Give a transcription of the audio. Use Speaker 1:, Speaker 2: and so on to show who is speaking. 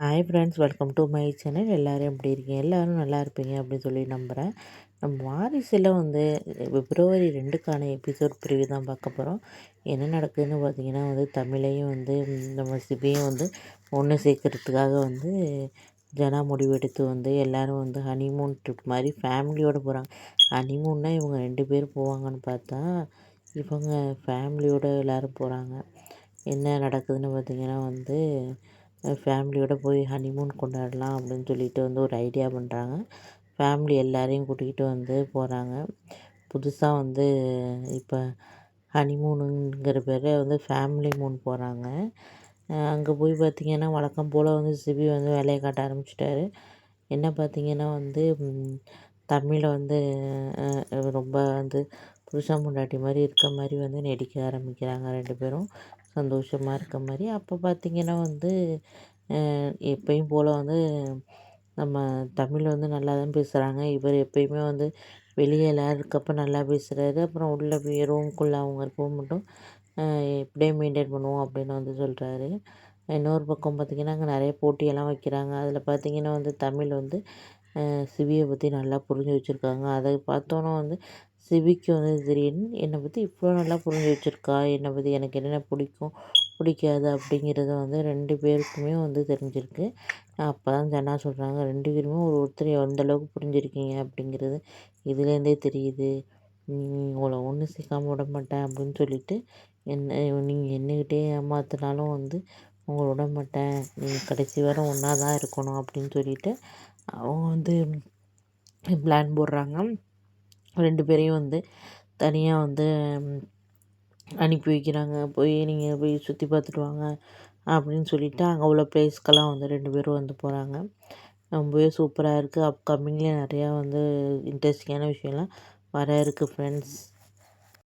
Speaker 1: Hi friends, welcome to my channel. எல்லோரும் எப்படி இருக்கீங்க? எல்லோரும் நல்லா இருப்பீங்க அப்படின்னு சொல்லி நம்புகிறேன். நம்ம வாரிசில் பிப்ரவரி 2க்கான எபிசோட் ப்ரிவ்யூ தான் பார்க்க போகிறோம். என்ன நடக்குதுன்னு பார்த்தீங்கன்னா தமிழையும் நம்ம சிபியும் ஒன்று சேர்க்கறதுக்காக ஜனா முடிவெடுத்து எல்லோரும் ஹனிமூன் ட்ரிப் மாதிரி ஃபேமிலியோடு போகிறாங்க. ஹனிமூன்னா இவங்க 2 பேர் போவாங்கன்னு பார்த்தா இவங்க ஃபேமிலியோடு எல்லோரும் போகிறாங்க. என்ன நடக்குதுன்னு பார்த்தீங்கன்னா ஃபேமிலியோடு போய் ஹனிமூன் கொண்டாடலாம் அப்படின்னு சொல்லிட்டு ஒரு ஐடியா பண்ணுறாங்க. ஃபேமிலி எல்லாரையும் கூட்டிகிட்டு போகிறாங்க. புதுசாக இப்போ ஹனிமூனுங்கிற பேரில் ஃபேமிலி மூன் போகிறாங்க. அங்கே போய் பார்த்திங்கன்னா வழக்கம் போல் சிபி வேலையை காட்ட ஆரம்பிச்சிட்டாரு. என்ன பார்த்திங்கன்னா தமிழை ரொம்ப புருஷன் பொண்டாட்டி மாதிரி இருக்க மாதிரி நடிக்க ஆரம்பிக்கிறாங்க 2 பேரும் சந்தோஷமாக இருக்க மாதிரி. அப்போ பார்த்திங்கன்னா எப்பயும் போல் நம்ம தமிழ் நல்லா தான் பேசுகிறாங்க. இவர் எப்பயுமே வெளியே எல்லோரும் இருக்கப்போ நல்லா பேசுகிறாரு. அப்புறம் உள்ளே போய் ரூம்குள்ளே அவங்க இருக்க மட்டும் இப்படியே மெயின்டைன் பண்ணுவோம் அப்படின்னு சொல்கிறாரு. இன்னொரு பக்கம் பார்த்திங்கன்னா அங்கே நிறைய போட்டியெல்லாம் வைக்கிறாங்க. அதில் பார்த்திங்கன்னா தமிழ் சிவியை பற்றி நல்லா புரிஞ்சு வச்சுருக்காங்க. அதை பார்த்தோன்னே சிவிக்கு திடீர்னு என்னை பற்றி இவ்வளோ நல்லா புரிஞ்சு வச்சுருக்கா, என்னை பற்றி எனக்கு என்னென்ன பிடிக்கும் பிடிக்காது அப்படிங்கிறது 2 பேருக்குமே தெரிஞ்சிருக்கு. அப்போ தான் ஜனா சொல்கிறாங்க, 2 பேருமே ஒருத்தர் எந்தளவுக்கு புரிஞ்சிருக்கீங்க அப்படிங்கிறது இதுலேருந்தே தெரியுது. உங்களை ஒன்று சேர்க்காம விட மாட்டேன் அப்படின்னு சொல்லிட்டு நீங்கள் என்னகிட்டே ஏமாத்தினாலும் உங்களை விட மாட்டேன், நீங்கள் கடைசி வரை ஒன்றா தான் இருக்கணும் அப்படின்னு சொல்லிட்டு அவங்க பிளான் போடுறாங்க. 2 பேரையும் தனியாக அனுப்பி வைக்கிறாங்க. நீங்கள் போய் சுற்றி பார்த்துட்டு வாங்க அப்படின்னு சொல்லிவிட்டு அங்கே உள்ள ப்ளேஸ்க்கெல்லாம் 2 பேரும் போகிறாங்க. ரொம்பவே சூப்பராக இருக்குது. அப்கமிங்கில் நிறையா இன்ட்ரெஸ்டிங்கான விஷயம்லாம் வர இருக்குது ஃப்ரெண்ட்ஸ்.